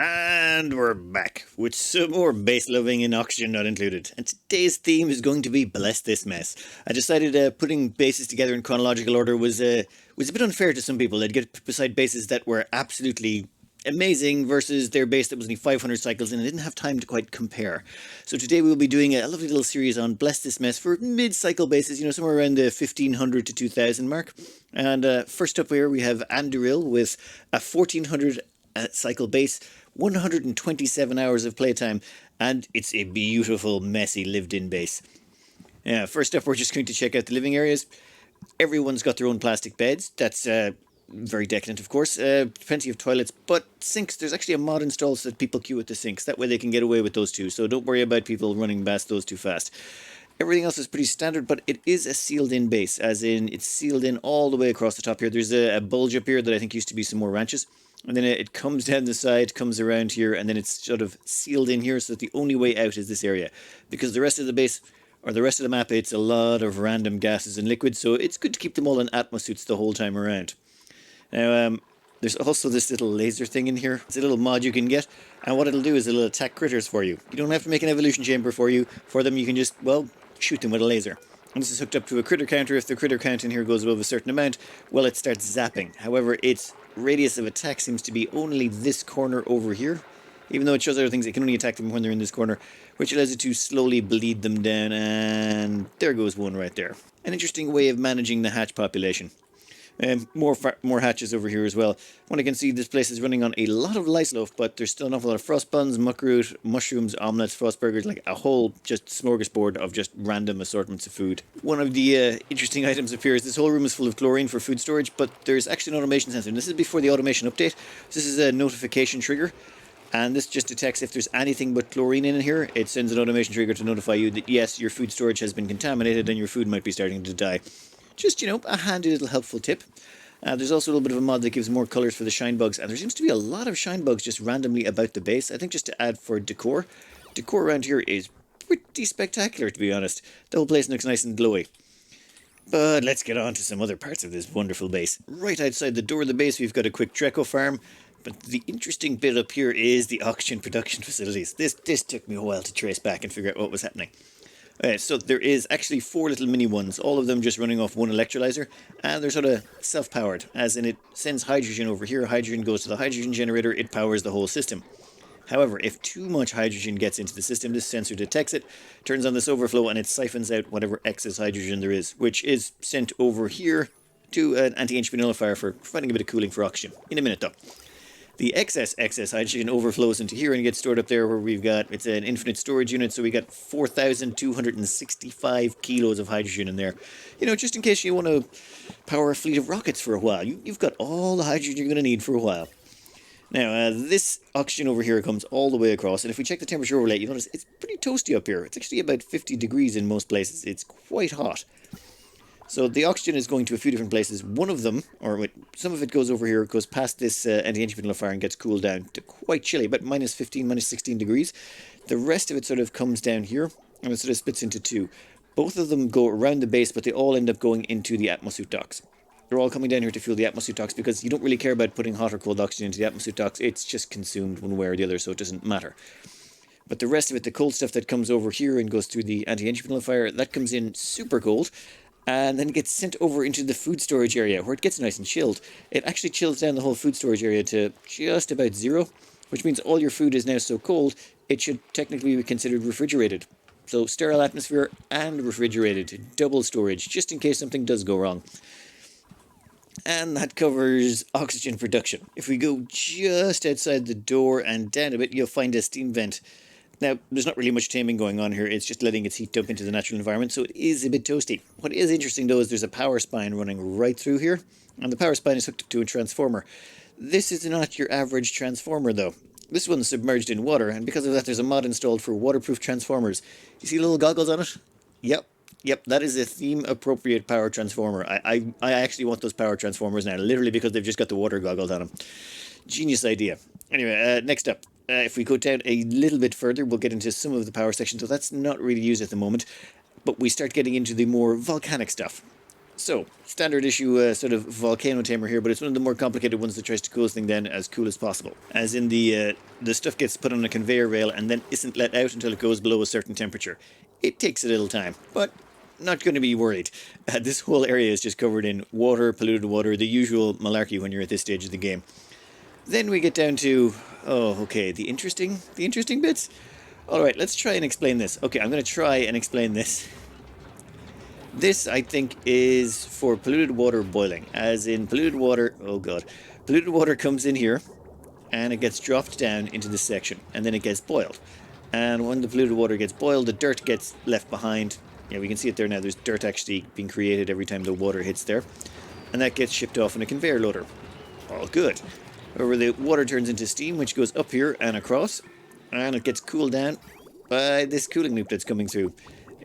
And we're back with some more base loving and oxygen not included. And today's theme is going to be Bless This Mess. I decided putting bases together in chronological order was a bit unfair to some people. They'd get beside bases that were absolutely amazing versus their base that was only 500 cycles and I didn't have time to quite compare. So today we will be doing a lovely little series on Bless This Mess for mid-cycle bases, somewhere around the 1500 to 2000 mark. And first up here we have Andurill with a 1400 cycle base, 127 hours of playtime, and it's a beautiful, messy, lived-in base. First up, we're just going to check out the living areas. Everyone's got their own plastic beds. That's very decadent, of course. Plenty of toilets, but sinks. There's actually a mod installed so that people queue at the sinks. That way they can get away with those two, so don't worry about people running past those too fast. Everything else is pretty standard, but it is a sealed-in base, as in it's sealed in all the way across the top here. There's a bulge up here that I think used to be some more ranches. And then it comes down the side, comes around here, and then it's sort of sealed in here so that the only way out is this area. Because the rest of the base, or the rest of the map, it's a lot of random gases and liquids, so it's good to keep them all in atmosuits the whole time around. Now, there's also this little laser thing in here. It's a little mod you can get, and what it'll do is it'll attack critters for you. You don't have to make an evolution chamber for them, you can just, well, shoot them with a laser. And this is hooked up to a critter counter. If the critter count in here goes above a certain amount, well, it starts zapping. However, its radius of attack seems to be only this corner over here. Even though it shows other things, it can only attack them when they're in this corner, which allows it to slowly bleed them down. And there goes one right there. An interesting way of managing the hatch population. More hatches over here as well. One, I can see this place is running on a lot of lice loaf, but there's still an awful lot of frost buns, muckroot, mushrooms, omelets, frost burgers, like a whole just smorgasbord of just random assortments of food. One of the interesting items up here is this whole room is full of chlorine for food storage, but there's actually an automation sensor, and this is before the automation update. This is a notification trigger, and this just detects if there's anything but chlorine in here. It sends an automation trigger to notify you that yes, your food storage has been contaminated and your food might be starting to die. Just, a handy little helpful tip. There's also a little bit of a mod that gives more colours for the Shinebugs, and there seems to be a lot of Shinebugs just randomly about the base. I think just to add for decor. Decor around here is pretty spectacular, to be honest. The whole place looks nice and glowy. But let's get on to some other parts of this wonderful base. Right outside the door of the base, we've got a quick Treco farm. But the interesting bit up here is the oxygen production facilities. This took me a while to trace back and figure out what was happening. So there is actually 4 little mini ones, all of them just running off one electrolyzer, and they're sort of self-powered, as in it sends hydrogen over here, hydrogen goes to the hydrogen generator, it powers the whole system. However, if too much hydrogen gets into the system, this sensor detects it, turns on this overflow, and it siphons out whatever excess hydrogen there is, which is sent over here to an anti-ancient nullifier for providing a bit of cooling for oxygen. In a minute though. The excess hydrogen overflows into here and gets stored up there where we've got, it's an infinite storage unit, so we got 4,265 kilos of hydrogen in there. Just in case you want to power a fleet of rockets for a while. You've got all the hydrogen you're going to need for a while. Now, this oxygen over here comes all the way across, and if we check the temperature overlay, you notice it's pretty toasty up here. It's actually about 50 degrees in most places. It's quite hot. So the oxygen is going to a few different places. One of them, some of it goes over here, goes past this anti-ancient nullifier and gets cooled down to quite chilly, about minus 15, minus 16 degrees. The rest of it sort of comes down here, and it sort of splits into 2. Both of them go around the base, but they all end up going into the atmosuit docks. They're all coming down here to fuel the atmosuit docks because you don't really care about putting hot or cold oxygen into the atmosuit docks. It's just consumed one way or the other, so it doesn't matter. But the rest of it, the cold stuff that comes over here and goes through the anti-ancient nullifier, that comes in super cold. And then it gets sent over into the food storage area where it gets nice and chilled. It actually chills down the whole food storage area to just about 0, which means all your food is now so cold, it should technically be considered refrigerated. So sterile atmosphere and refrigerated, double storage, just in case something does go wrong. And that covers oxygen production. If we go just outside the door and down a bit, you'll find a steam vent. Now, there's not really much taming going on here, it's just letting its heat dump into the natural environment, so it is a bit toasty. What is interesting though is there's a power spine running right through here, and the power spine is hooked up to a transformer. This is not your average transformer though. This one's submerged in water, and because of that there's a mod installed for waterproof transformers. You see little goggles on it? Yep, that is a theme-appropriate power transformer. I actually want those power transformers now, literally because they've just got the water goggles on them. Genius idea. Anyway, next up. If we go down a little bit further, we'll get into some of the power sections, so that's not really used at the moment. But we start getting into the more volcanic stuff. So, standard issue sort of volcano tamer here, but it's one of the more complicated ones that tries to cool this thing down as cool as possible. As in the stuff gets put on a conveyor rail and then isn't let out until it goes below a certain temperature. It takes a little time, but not going to be worried. This whole area is just covered in water, polluted water, the usual malarkey when you're at this stage of the game. Then we get down to, oh, okay, the interesting bits. All right, let's try and explain this. Okay, I'm going to try and explain this. This, I think, is for polluted water boiling. As in polluted water, oh god. Polluted water comes in here, and it gets dropped down into this section, and then it gets boiled. And when the polluted water gets boiled, the dirt gets left behind. Yeah, we can see it there now. There's dirt actually being created every time the water hits there. And that gets shipped off in a conveyor loader. All good. However, the water turns into steam, which goes up here and across. And it gets cooled down by this cooling loop that's coming through.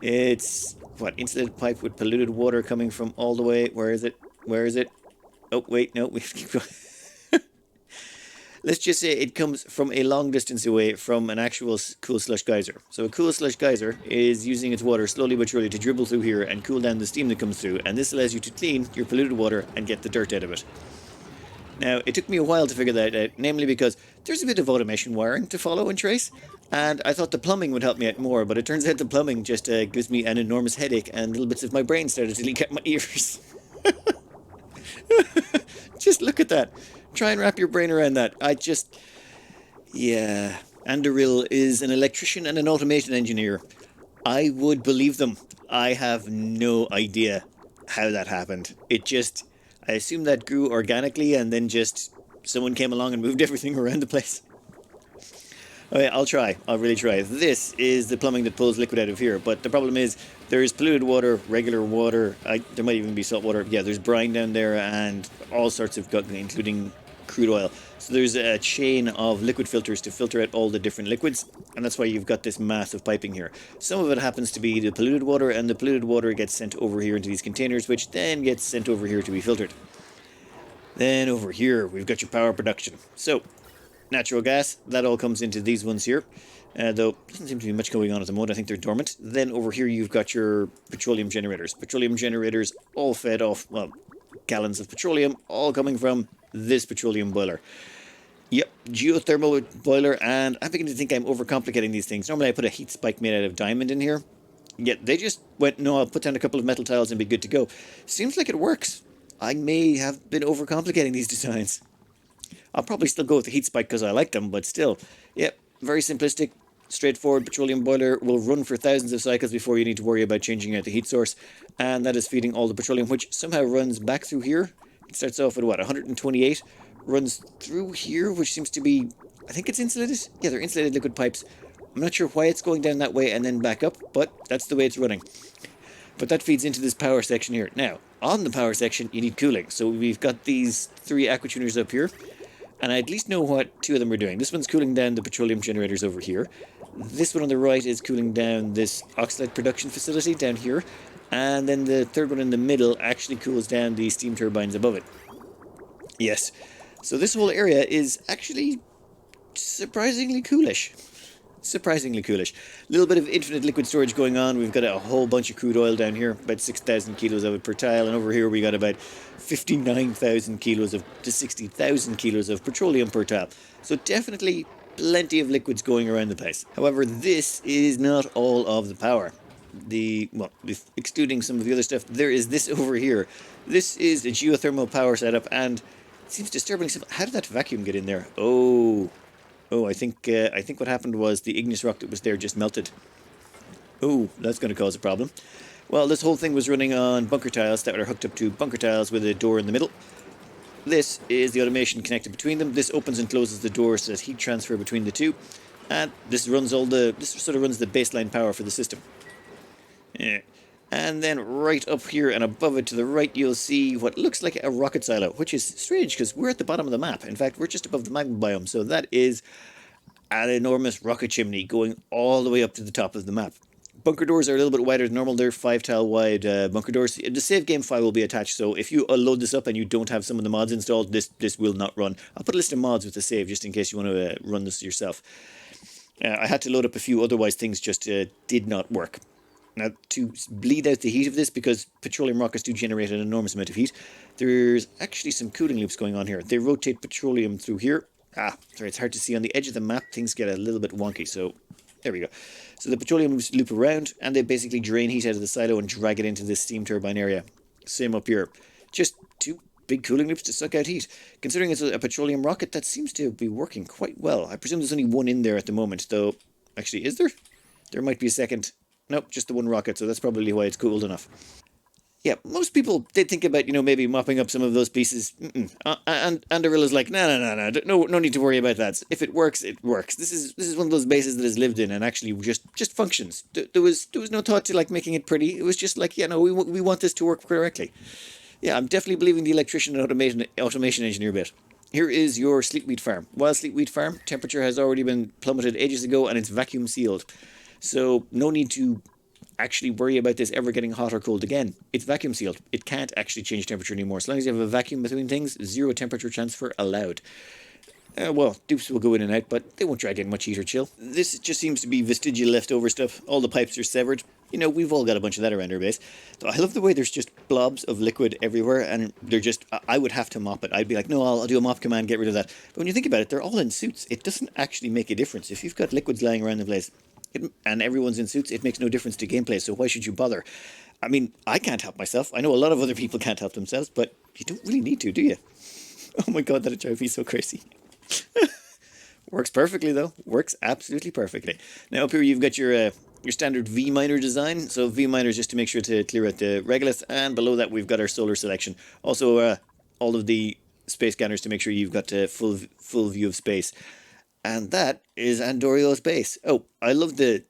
It's, what, insulated pipe with polluted water coming from all the way. Where is it? Where is it? Oh, wait, no, we keep going. Let's just say it comes from a long distance away from an actual cool slush geyser. So a cool slush geyser is using its water slowly but surely to dribble through here and cool down the steam that comes through. And this allows you to clean your polluted water and get the dirt out of it. Now, it took me a while to figure that out, namely because there's a bit of automation wiring to follow and trace, and I thought the plumbing would help me out more, but it turns out the plumbing just gives me an enormous headache, and little bits of my brain started to leak out my ears. Just look at that. Try and wrap your brain around that. Yeah. Andurill is an electrician and an automation engineer. I would believe them. I have no idea how that happened. I assume that grew organically and then just someone came along and moved everything around the place. Okay, I'll try. I'll really try. This is the plumbing that pulls liquid out of here, but the problem is there's polluted water, regular water, there might even be salt water. Yeah, there's brine down there and all sorts of gunk, including crude oil. So there's a chain of liquid filters to filter out all the different liquids, and that's why you've got this massive piping here. Some of it happens to be the polluted water, and the polluted water gets sent over here into these containers, which then gets sent over here to be filtered. Then over here, we've got your power production. So, natural gas, that all comes into these ones here. Though, doesn't seem to be much going on at the moment. I think they're dormant. Then over here, you've got your petroleum generators. Petroleum generators all fed off, well, gallons of petroleum, all coming from this petroleum boiler. Yep, geothermal boiler, and I'm beginning to think I'm overcomplicating these things. Normally I put a heat spike made out of diamond in here. Yet they just went, no, I'll put down a couple of metal tiles and be good to go. Seems like it works. I may have been overcomplicating these designs. I'll probably still go with the heat spike because I like them, but still. Yep, very simplistic, straightforward petroleum boiler will run for thousands of cycles before you need to worry about changing out the heat source. And that is feeding all the petroleum, which somehow runs back through here. It starts off at what, 128? Runs through here, which seems to be, I think it's insulated? Yeah, they're insulated liquid pipes. I'm not sure why it's going down that way and then back up, but that's the way it's running. But that feeds into this power section here. Now, on the power section, you need cooling. So we've got these 3 aqua tuners up here, and I at least know what 2 of them are doing. This one's cooling down the petroleum generators over here. This one on the right is cooling down this oxide production facility down here. And then the third one in the middle actually cools down the steam turbines above it. Yes. So this whole area is actually surprisingly coolish. Surprisingly coolish. A little bit of infinite liquid storage going on. We've got a whole bunch of crude oil down here, about 6,000 kilos of it per tile, and over here we got about 59,000 kilos to 60,000 kilos of petroleum per tile. So definitely plenty of liquids going around the place. However, this is not all of the power. Well, excluding some of the other stuff, there is this over here. This is a geothermal power setup, and it seems disturbingly simple. How did that vacuum get in there? Oh, I think what happened was the igneous rock that was there just melted. Oh, that's going to cause a problem. Well, this whole thing was running on bunker tiles that are hooked up to bunker tiles with a door in the middle. This is the automation connected between them. This opens and closes the door so there's heat transfer between the two. And this sort of runs the baseline power for the system. Yeah. And then right up here and above it to the right, you'll see what looks like a rocket silo, which is strange because we're at the bottom of the map. In fact, we're just above the magma biome, so that is an enormous rocket chimney going all the way up to the top of the map. Bunker doors are a little bit wider than normal. They're 5-tile wide bunker doors. The save game file will be attached, so if you load this up and you don't have some of the mods installed, this will not run. I'll put a list of mods with the save just in case you want to run this yourself. I had to load up a few, otherwise things just did not work. Now, to bleed out the heat of this, because petroleum rockets do generate an enormous amount of heat, there's actually some cooling loops going on here. They rotate petroleum through here. Sorry, it's hard to see on the edge of the map. Things get a little bit wonky, so there we go. So the petroleum loops loop around, and they basically drain heat out of the silo and drag it into this steam turbine area. Same up here. Just two big cooling loops to suck out heat. Considering it's a petroleum rocket, that seems to be working quite well. I presume there's only one in there at the moment, though. Actually, is there? There might be a second. Nope, just the one rocket, so that's probably why it's cooled enough. Yeah, most people, they think about, maybe mopping up some of those pieces. And Andurill is like, no need to worry about that. If it works, it works. This is one of those bases that has lived in and actually just functions. There was no thought to, like, making it pretty. It was just like, we want this to work correctly. Yeah, I'm definitely believing the electrician and automation engineer bit. Here is your sleepweed farm. Wild sleepweed farm, temperature has already been plummeted ages ago and it's vacuum sealed. So no need to actually worry about this ever getting hot or cold again. It's vacuum sealed. It can't actually change temperature anymore. As long as you have a vacuum between things, zero temperature transfer allowed. Well, dupes will go in and out, but they won't drag in much heat or chill. This just seems to be vestigial leftover stuff. All the pipes are severed. We've all got a bunch of that around our base. So I love the way there's just blobs of liquid everywhere, and they're just... I would have to mop it. I'd be like, no, I'll do a mop command, get rid of that. But when you think about it, they're all in suits. It doesn't actually make a difference. If you've got liquids lying around the place, and everyone's in suits, it makes no difference to gameplay, so why should you bother? I mean, I can't help myself. I know a lot of other people can't help themselves, but you don't really need to, do you? Oh my god, that'd drive me so crazy. Works perfectly, though. Works absolutely perfectly. Now, up here you've got your standard V-miner design. So V-miner is just to make sure to clear out the regolith, and below that we've got our solar selection. Also, all of the space scanners to make sure you've got full view of space. And that is Andurill's base. Oh, I love the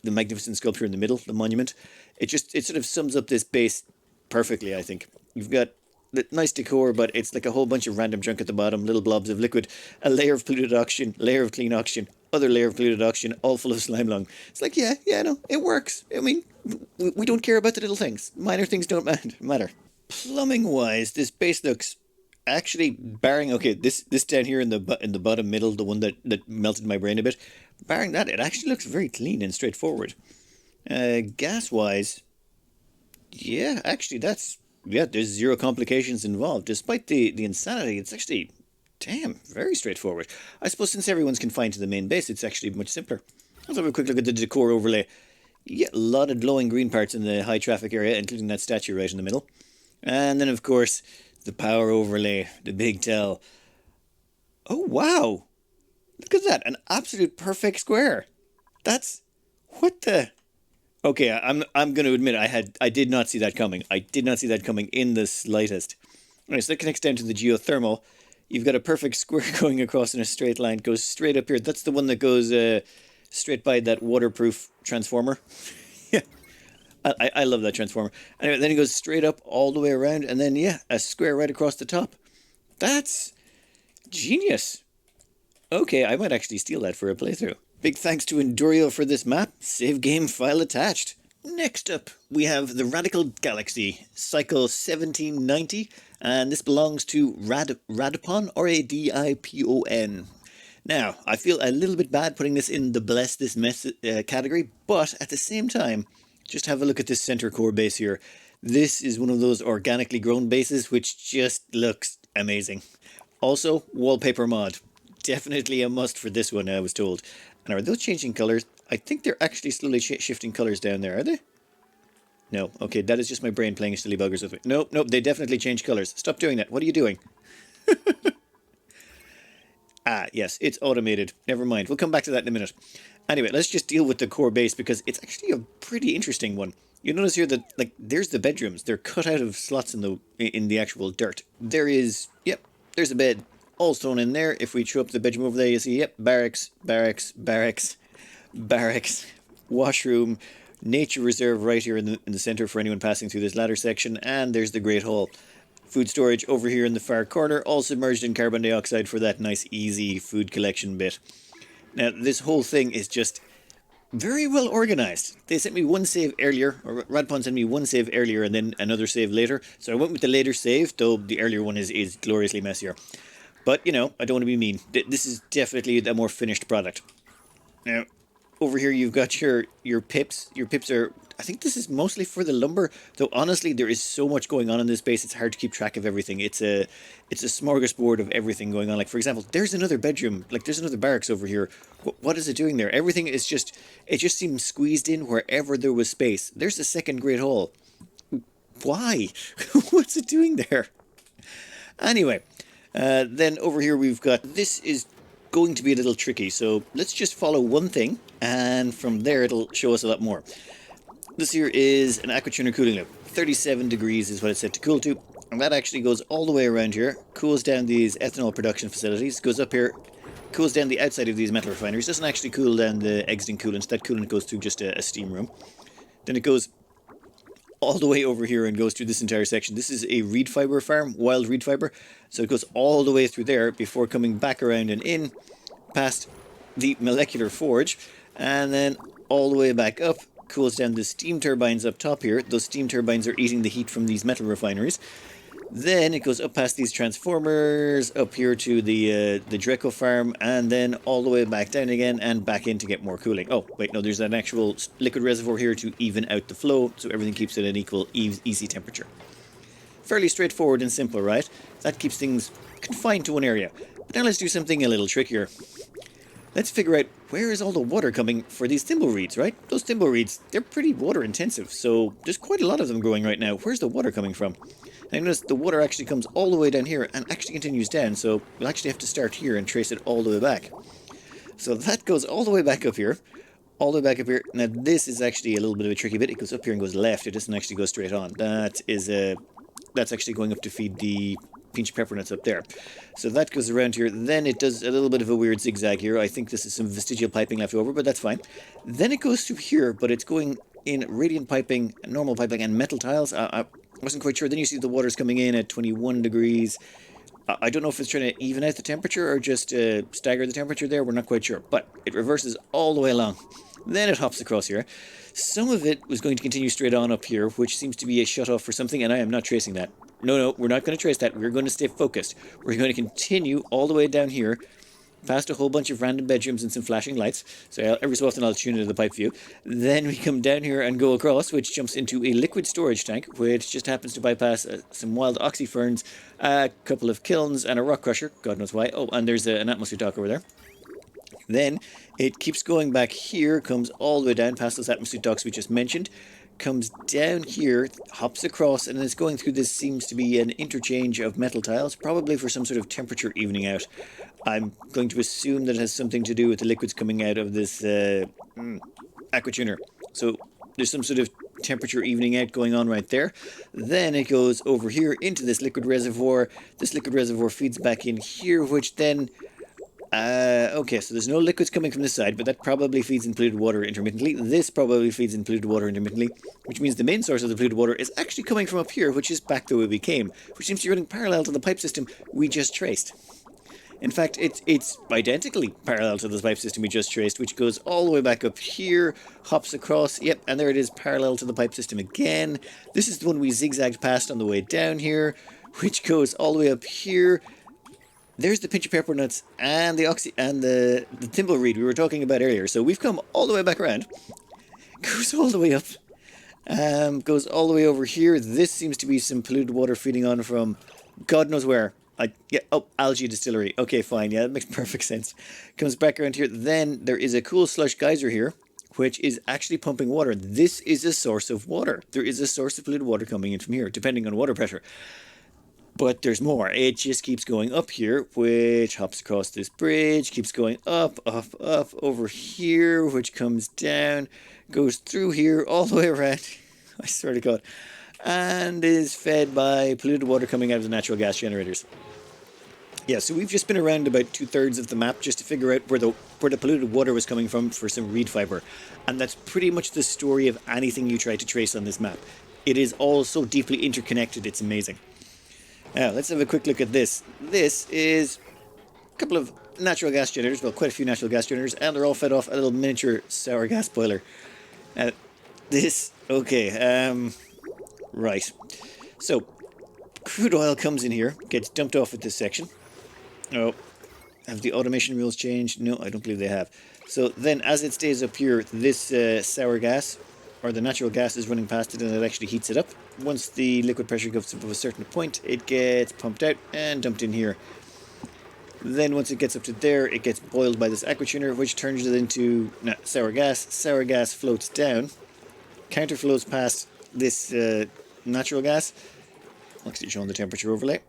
magnificent sculpture in the middle, the monument. It sort of sums up this base perfectly, I think. You've got the nice decor, but it's like a whole bunch of random junk at the bottom, little blobs of liquid, a layer of polluted oxygen, layer of clean oxygen, other layer of polluted oxygen, all full of slime lung. It's like, no, it works. I mean, we don't care about the little things. Minor things don't matter. Plumbing-wise, this base looks... Actually, barring this down here in the bottom middle, the one that melted my brain a bit, barring that, it actually looks very clean and straightforward. Gas wise, actually there's zero complications involved. Despite the insanity, it's actually very straightforward. I suppose since everyone's confined to the main base, it's actually much simpler. Let's have a quick look at the decor overlay. You get a lot of glowing green parts in the high traffic area, including that statue right in the middle, and then of course the power overlay, the big tell. Oh, wow. Look at that. An absolute perfect square. That's... What the... Okay, I'm going to admit I did not see that coming. I did not see that coming in the slightest. Alright, so that connects down to the geothermal. You've got a perfect square going across in a straight line. Goes straight up here. That's the one that goes straight by that waterproof transformer. Yeah. I love that transformer. Anyway, then it goes straight up all the way around, and then, a square right across the top. That's genius. Okay, I might actually steal that for a playthrough. Big thanks to Andurill for this map. Save game file attached. Next up, we have the Radical Galaxy, cycle 1790, and this belongs to Radipon, Radipon. Now, I feel a little bit bad putting this in the Bless This Mess category, but at the same time, just have a look at this center core base here. This is one of those organically grown bases which just looks amazing. Also, wallpaper mod. Definitely a must for this one, I was told. And are those changing colours? I think they're actually slowly shifting colours down there, are they? No. Okay, that is just my brain playing silly buggers with me. Nope, they definitely change colours. Stop doing that. What are you doing? Yes, it's automated. Never mind. We'll come back to that in a minute. Anyway, let's just deal with the core base because it's actually a pretty interesting one. You notice here that, there's the bedrooms. They're cut out of slots in the actual dirt. There's a bed all thrown in there. If we throw up the bedroom over there, you see, barracks, washroom, nature reserve right here in the center for anyone passing through this ladder section, and there's the Great Hall. Food storage over here in the far corner, all submerged in carbon dioxide for that nice easy food collection bit. Now, this whole thing is just very well organized. They sent me one save earlier, or Radipon sent me one save earlier and then another save later. So I went with the later save, though the earlier one is gloriously messier. But, I don't want to be mean. This is definitely a more finished product. Now, over here you've got your pips. Your pips are, I think this is mostly for the lumber, though honestly there is so much going on in this base, it's hard to keep track of everything. It's a smorgasbord of everything going on. Like, for example, there's another bedroom, like there's another barracks over here. What is it doing there? Everything is just, it just seems squeezed in wherever there was space. There's a second great hall. Why? What's it doing there? Anyway, then over here we've got, this is going to be a little tricky, so let's just follow one thing, and from there it'll show us a lot more. This here is an aqua tuner cooling loop. 37 degrees is what it's set to cool to, and that actually goes all the way around here, cools down these ethanol production facilities, goes up here, cools down the outside of these metal refineries, doesn't actually cool down the exiting coolant, that coolant goes through just a steam room. Then it goes all the way over here and goes through this entire section. This is a reed fiber farm, wild reed fiber, so it goes all the way through there before coming back around and in, past the molecular forge, and then all the way back up, cools down the steam turbines up top here. Those steam turbines are eating the heat from these metal refineries. Then it goes up past these transformers, up here to the Draco farm, and then all the way back down again and back in to get more cooling. Oh, wait, no, there's an actual liquid reservoir here to even out the flow, so everything keeps it at an equal, easy temperature. Fairly straightforward and simple, right? That keeps things confined to one area. But now let's do something a little trickier. Let's figure out where is all the water coming for these thimble reeds, right? Those thimble reeds, they're pretty water intensive, so there's quite a lot of them growing right now. Where's the water coming from? And notice the water actually comes all the way down here and actually continues down, so we'll actually have to start here and trace it all the way back. So that goes all the way back up here, all the way back up here. Now this is actually a little bit of a tricky bit. It goes up here and goes left. It doesn't actually go straight on. That's actually going up to feed the pinch pepper nuts up there. So that goes around here. Then it does a little bit of a weird zigzag here. I think this is some vestigial piping left over, but that's fine. Then it goes through here, but it's going in radiant piping, normal piping, and metal tiles. I wasn't quite sure. Then you see the water's coming in at 21 degrees. I don't know if it's trying to even out the temperature or just stagger the temperature there. We're not quite sure. But it reverses all the way along. Then it hops across here. Some of it was going to continue straight on up here, which seems to be a shut-off for something, and I am not tracing that. No, we're not going to trace that. We're going to stay focused. We're going to continue all the way down here, past a whole bunch of random bedrooms and some flashing lights. So every so often I'll tune into the pipe view. Then we come down here and go across, which jumps into a liquid storage tank, which just happens to bypass some wild oxyferns, a couple of kilns, and a rock crusher. God knows why. Oh, and there's an atmosphere dock over there. Then it keeps going back here, comes all the way down past those atmosphere docks we just mentioned, comes down here, hops across, and it's going through this seems to be an interchange of metal tiles, probably for some sort of temperature evening out. I'm going to assume that it has something to do with the liquids coming out of this aqua tuner. So there's some sort of temperature evening out going on right there. Then it goes over here into this liquid reservoir. This liquid reservoir feeds back in here, which then... okay, so there's no liquids coming from this side, but that probably feeds in polluted water intermittently. This probably feeds in polluted water intermittently, which means the main source of the polluted water is actually coming from up here, which is back the way we came, which seems to be running parallel to the pipe system we just traced. In fact, it's identically parallel to the pipe system we just traced, which goes all the way back up here, hops across, yep, and there it is, parallel to the pipe system again. This is the one we zigzagged past on the way down here, which goes all the way up here. There's the pinch of pepper nuts and the thimble reed we were talking about earlier. So we've come all the way back around. Goes all the way up. Goes all the way over here. This seems to be some polluted water feeding on from God knows where. Algae distillery. Okay, fine. Yeah, that makes perfect sense. Comes back around here. Then there is a cool slush geyser here, which is actually pumping water. This is a source of water. There is a source of polluted water coming in from here, depending on water pressure. But there's more. It just keeps going up here, which hops across this bridge, keeps going up, over here, which comes down, goes through here, all the way around, I swear to God, and is fed by polluted water coming out of the natural gas generators. Yeah, so we've just been around about 2/3 of the map just to figure out where the polluted water was coming from for some reed fiber. And that's pretty much the story of anything you try to trace on this map. It is all so deeply interconnected, it's amazing. Now, let's have a quick look at this. This is a couple of natural gas generators, well, quite a few natural gas generators, and they're all fed off a little miniature sour gas boiler. Right. So, crude oil comes in here, gets dumped off at this section. Oh, Have the automation rules changed? No, I don't believe they have. So then as it stays up here, this sour gas, or the natural gas, is running past it, and it actually heats it up. Once the liquid pressure goes above a certain point, it gets pumped out and dumped in here. Then once it gets up to there, it gets boiled by this aqua tuner, which turns it into sour gas. Sour gas floats down, counterflows past this natural gas, actually showing the temperature overlay.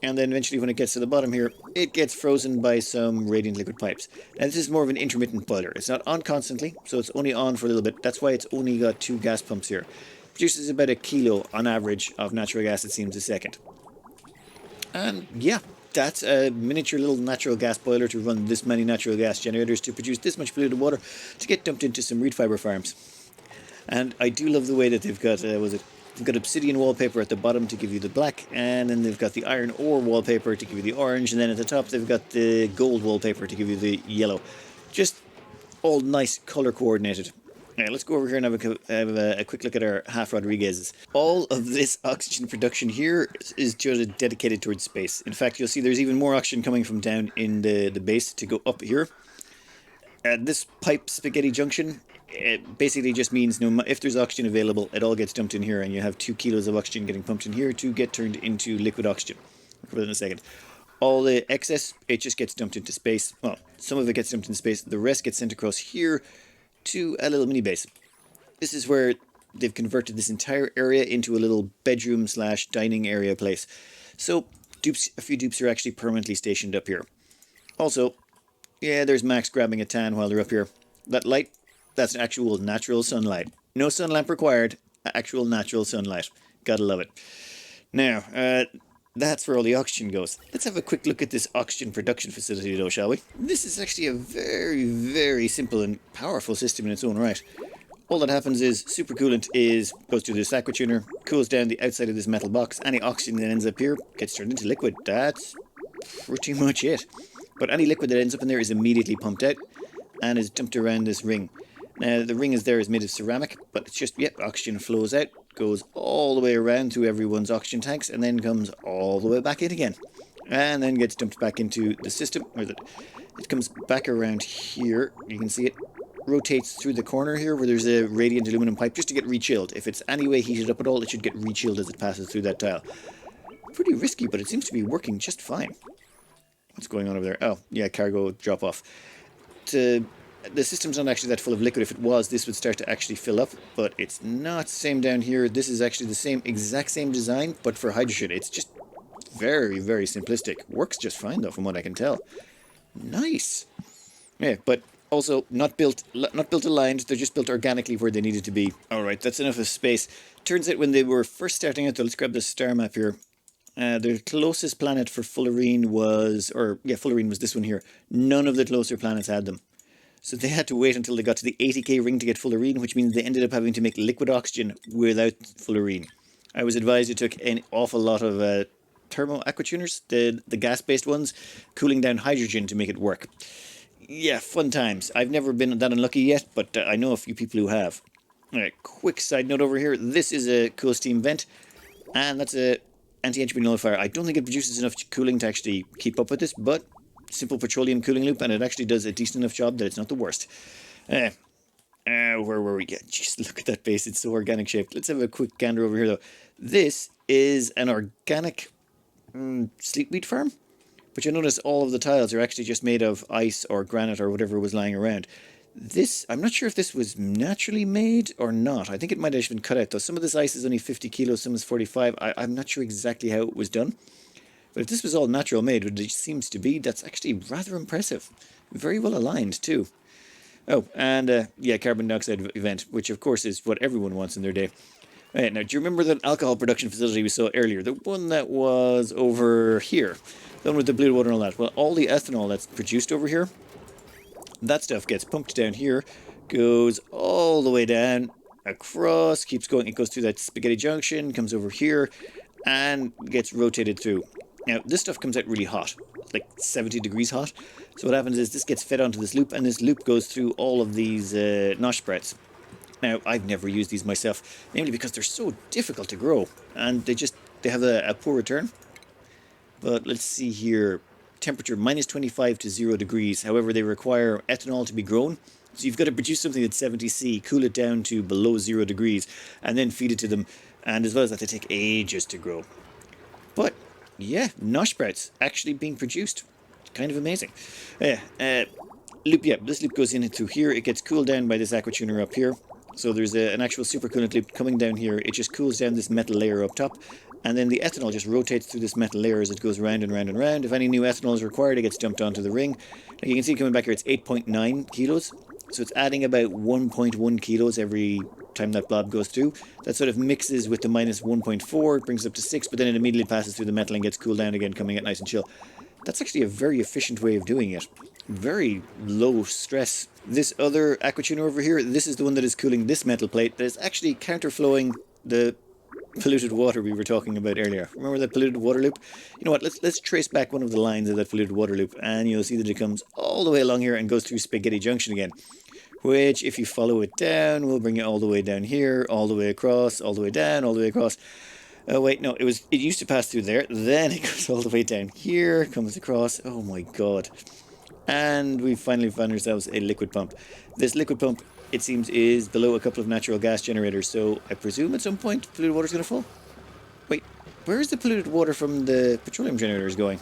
And then eventually when it gets to the bottom here, it gets frozen by some radiant liquid pipes. Now this is more of an intermittent boiler. It's not on constantly, so it's only on for a little bit. That's why it's only got 2 gas pumps here. It produces about 1 kilo on average of natural gas, it seems, a second. And yeah, that's a miniature little natural gas boiler to run this many natural gas generators to produce this much polluted water to get dumped into some reed fiber farms. And I do love the way that they've got, they've got obsidian wallpaper at the bottom to give you the black, and then they've got the iron ore wallpaper to give you the orange, and then at the top they've got the gold wallpaper to give you the yellow. Just all nice colour coordinated. Now, let's go over here and have a quick look at our half Rodriguez's. All of this oxygen production here is just dedicated towards space. In fact, you'll see there's even more oxygen coming from down in the base to go up here. This pipe spaghetti junction, it basically just means if there's oxygen available, it all gets dumped in here, and you have 2 kilos of oxygen getting pumped in here to get turned into liquid oxygen. I'll cover that in a second. All the excess, it just gets dumped into space. Well, some of it gets dumped into space, the rest gets sent across here to a little mini base. This is where they've converted this entire area into a little bedroom slash dining area place. So a few dupes are actually permanently stationed up here. Also, yeah, there's Max grabbing a tan while they're up here. That light, that's actual natural sunlight. No sun lamp required, actual natural sunlight. Gotta love it. Now, that's where all the oxygen goes. Let's have a quick look at this oxygen production facility though, shall we? This is actually a very, very simple and powerful system in its own right. All that happens is supercoolant goes to this aqua tuner, cools down the outside of this metal box. Any oxygen that ends up here gets turned into liquid. That's pretty much it. But any liquid that ends up in there is immediately pumped out and is dumped around this ring. Now, the ring is made of ceramic, but it's just, oxygen flows out, goes all the way around through everyone's oxygen tanks, and then comes all the way back in again. And then gets dumped back into the system, it comes back around here. You can see it rotates through the corner here where there's a radiant aluminum pipe just to get re-chilled. If it's any way heated up at all, it should get re-chilled as it passes through that tile. Pretty risky, but it seems to be working just fine. What's going on over there? Oh, yeah, cargo drop off. The system's not actually that full of liquid. If it was, this would start to actually fill up, but it's not. Same down here. This is actually the exact same design, but for hydrogen. It's just very, very simplistic. Works just fine, though, from what I can tell. Nice. Yeah, but also not built aligned. They're just built organically where they needed to be. All right, that's enough of space. Turns out when they were first starting out, though, let's grab the star map here. The closest planet for fullerene was this one here. None of the closer planets had them. So they had to wait until they got to the 80k ring to get fullerene, which means they ended up having to make liquid oxygen without fullerene. I was advised it took an awful lot of thermo aqua tuners, the gas-based ones, cooling down hydrogen to make it work. Yeah, fun times. I've never been that unlucky yet, but I know a few people who have. Alright, quick side note over here. This is a cool steam vent, and that's a anti-entropy nullifier. I don't think it produces enough cooling to actually keep up with this, but simple petroleum cooling loop, and it actually does a decent enough job that it's not the worst. Where were we? Yeah, just look at that base. It's so organic shaped. Let's have a quick gander over here, though. This is an organic sleepweed farm, but you'll notice all of the tiles are actually just made of ice or granite or whatever was lying around. This, I'm not sure if this was naturally made or not. I think it might have been cut out, though. Some of this ice is only 50 kilos, some is 45. I'm not sure exactly how it was done. But if this was all natural made, which it seems to be, that's actually rather impressive. Very well aligned, too. Oh, and, carbon dioxide event, which, of course, is what everyone wants in their day. Right, now, do you remember that alcohol production facility we saw earlier? The one that was over here. The one with the blue water and all that. Well, all the ethanol that's produced over here, that stuff gets pumped down here, goes all the way down, across, keeps going. It goes through that spaghetti junction, comes over here, and gets rotated through. Now, this stuff comes out really hot, like 70 degrees hot. So what happens is this gets fed onto this loop, and this loop goes through all of these nosh spreads. Now, I've never used these myself, mainly because they're so difficult to grow, and they have a poor return. But let's see here. temperature -25 to 0 degrees. However, they require ethanol to be grown. So you've got to produce something at 70°C, cool it down to below 0 degrees, and then feed it to them. And as well as that, they take ages to grow. But yeah, nosh sprouts actually being produced. Kind of amazing. Loop, yeah, this loop goes in through here. It gets cooled down by this aqua tuner up here. So there's an actual supercoolant loop coming down here. It just cools down this metal layer up top. And then the ethanol just rotates through this metal layer as it goes round and round and round. If any new ethanol is required, it gets dumped onto the ring. Like you can see coming back here, it's 8.9 kilos. So it's adding about 1.1 kilos every time that blob goes through. That sort of mixes with the -1.4, it brings it up to 6, but then it immediately passes through the metal and gets cooled down again, coming out nice and chill. That's actually a very efficient way of doing it. Very low stress. This other aqua tuner over here, this is the one that is cooling this metal plate that is actually counterflowing the polluted water we were talking about earlier. Remember that polluted water loop? You know what, let's trace back one of the lines of that polluted water loop, and you'll see that it comes all the way along here and goes through Spaghetti Junction again. Which, if you follow it down, will bring it all the way down here, all the way across, all the way down, all the way across. Oh wait, no, it used to pass through there, then it goes all the way down here, comes across, oh my god. And we finally found ourselves a liquid pump. This liquid pump, it seems, is below a couple of natural gas generators, so I presume at some point polluted water is going to fall? Wait, where is the polluted water from the petroleum generators going?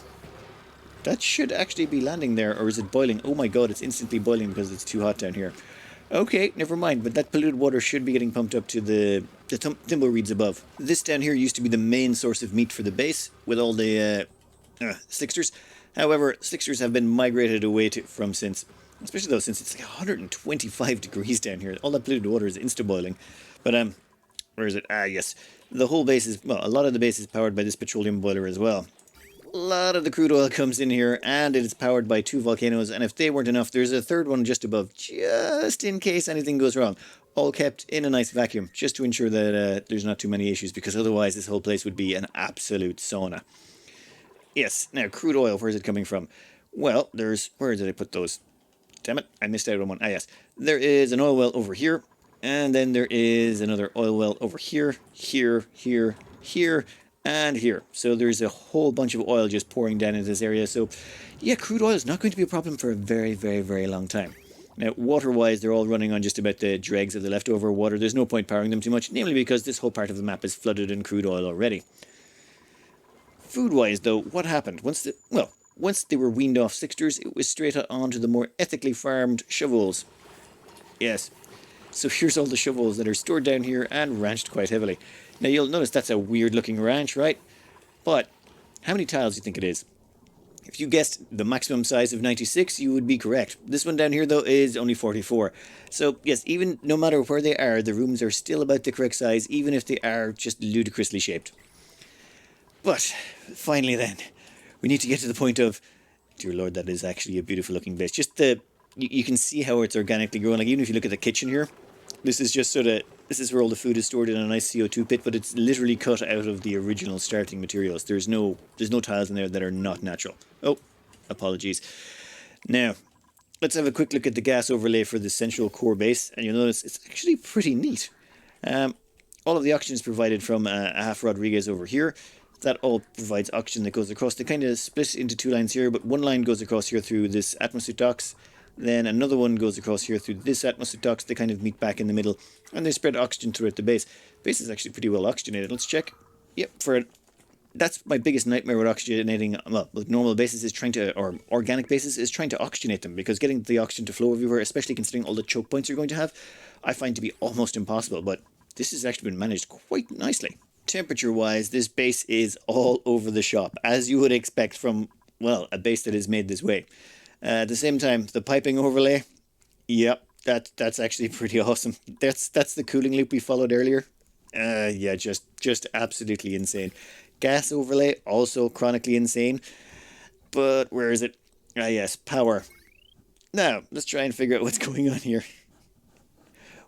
That should actually be landing there, or is it boiling? Oh my god, it's instantly boiling because it's too hot down here. Okay, never mind, but that polluted water should be getting pumped up to the thimbleweeds above. This down here used to be the main source of meat for the base, with all the slicksters. However, slicksters have been migrated away from since, especially though since it's like 125 degrees down here. All that polluted water is insta-boiling. But, where is it? Ah, yes. The whole base is, well, a lot of the base is powered by this petroleum boiler as well. A lot of the crude oil comes in here, and it is powered by 2 volcanoes, and if they weren't enough, there's a third one just above, just in case anything goes wrong. All kept in a nice vacuum, just to ensure that there's not too many issues, because otherwise this whole place would be an absolute sauna. Yes, now, crude oil, where is it coming from? Well, where did I put those? Damn it, I missed out on one. Ah, yes. There is an oil well over here, and then there is another oil well over here, here, and here. So there's a whole bunch of oil just pouring down into this area. So yeah, crude oil is not going to be a problem for a very, very, very long time. Now, water-wise, they're all running on just about the dregs of the leftover water. There's no point powering them too much, namely because this whole part of the map is flooded in crude oil already. Food-wise, though, what happened? Once they were weaned off sixters, it was straight onto the more ethically farmed shovels. Yes. So here's all the shovels that are stored down here and ranched quite heavily. Now you'll notice that's a weird looking ranch, right? But how many tiles do you think it is? If you guessed the maximum size of 96, you would be correct. This one down here, though, is only 44. So yes, even no matter where they are, the rooms are still about the correct size, even if they are just ludicrously shaped. But finally then, we need to get to the point of, dear Lord, that is actually a beautiful looking base. Just you can see how it's organically grown. Like even if you look at the kitchen here, this is just this is where all the food is stored in a nice CO2 pit, but it's literally cut out of the original starting materials. There's no tiles in there that are not natural. Oh, apologies. Now, let's have a quick look at the gas overlay for the central core base, and you'll notice it's actually pretty neat. All of the oxygen is provided from a half Rodriguez over here. That all provides oxygen that goes across. They kind of split into 2 lines here, but one line goes across here through this atmosphere docks. Then another one goes across here through this atmosphere docks. They kind of meet back in the middle, and they spread oxygen throughout the base. The base is actually pretty well oxygenated. Let's check. Yep, that's my biggest nightmare with oxygenating, well, with normal bases or organic bases, is trying to oxygenate them, because getting the oxygen to flow everywhere, especially considering all the choke points you're going to have, I find to be almost impossible, but this has actually been managed quite nicely. Temperature-wise, this base is all over the shop, as you would expect from, well, a base that is made this way. At the same time, the piping overlay, yep, that's actually pretty awesome. That's the cooling loop we followed earlier. Yeah, just absolutely insane. Gas overlay, also chronically insane. But where is it? Ah, yes, power. Now, let's try and figure out what's going on here.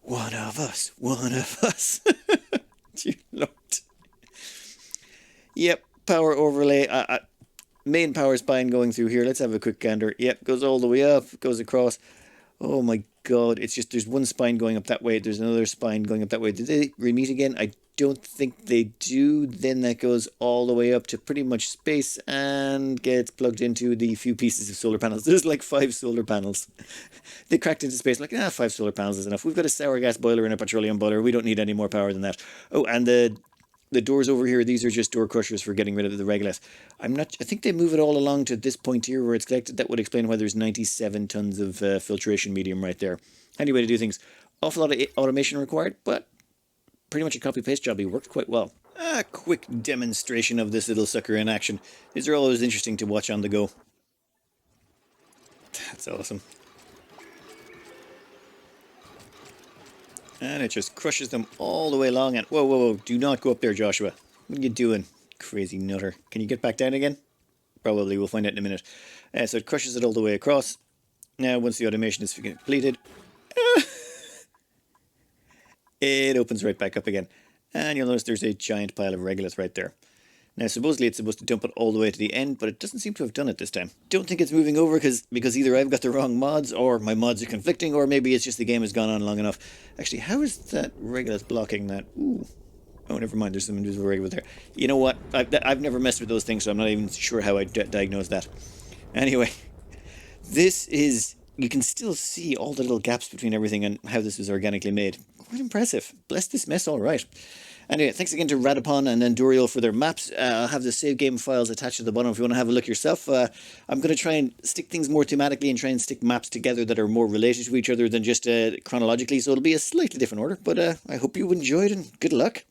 One of us. Dear Lord. Yep, power overlay. Main power spine going through here. Let's have a quick gander. Yep, goes all the way up, goes across. Oh my god, it's just, there's one spine going up that way, there's another spine going up that way. Did they re-meet again? I don't think they do. Then that goes all the way up to pretty much space and gets plugged into the few pieces of solar panels. There's like 5 solar panels. They cracked into space like, 5 solar panels is enough. We've got a sour gas boiler and a petroleum boiler. We don't need any more power than that. Oh, and the doors over here, these are just door crushers for getting rid of the regolith. I think they move it all along to this point here where it's collected. That would explain why there's 97 tons of filtration medium right there. Anyway, to do things, awful lot of automation required, but pretty much a copy-paste job. He worked quite well. A quick demonstration of this little sucker in action. These are always interesting to watch on the go. That's awesome. And it just crushes them all the way along. And whoa, whoa, whoa, do not go up there, Joshua. What are you doing? Crazy nutter. Can you get back down again? Probably, we'll find out in a minute. So it crushes it all the way across. Now, once the automation is completed, it opens right back up again. And you'll notice there's a giant pile of regolith right there. Now, supposedly it's supposed to dump it all the way to the end, but it doesn't seem to have done it this time. Don't think it's moving over because either I've got the wrong mods, or my mods are conflicting, or maybe it's just the game has gone on long enough. Actually, how is that regolith blocking that? Ooh. Oh, never mind, there's some invisible regolith there. You know what? I've never messed with those things, so I'm not even sure how I diagnose that. Anyway, this is... You can still see all the little gaps between everything and how this was organically made. Quite impressive. Bless this mess all right. Anyway, thanks again to Radipon and Andurill for their maps. I'll have the save game files attached to the bottom if you want to have a look yourself. I'm going to try and stick things more thematically and try and stick maps together that are more related to each other than just chronologically, so it'll be a slightly different order. But I hope you enjoyed and good luck.